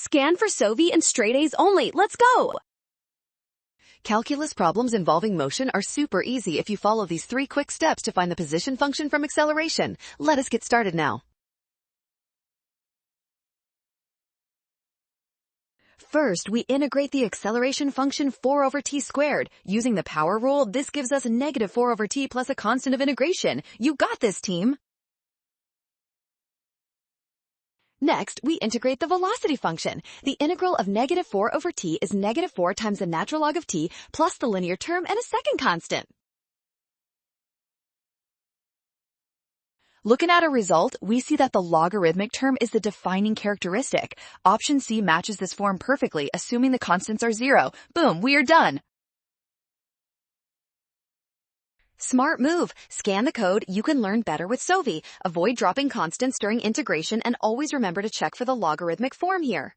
Scan for SOVI and straight A's only. Let's go! Calculus problems involving motion are super easy if you follow these 3 quick steps to find the position function from acceleration. Let us get started now. First, we integrate the acceleration function 4 over t squared. Using the power rule, this gives us negative 4 over t plus a constant of integration. You got this, team! Next, we integrate the velocity function. The integral of negative 4 over t is negative 4 times the natural log of t plus the linear term and a second constant. Looking at a result, we see that the logarithmic term is the defining characteristic. Option C matches this form perfectly, assuming the constants are 0. Boom, we are done! Smart move! Scan the code. You can learn better with SOVI. Avoid dropping constants during integration and always remember to check for the logarithmic form here.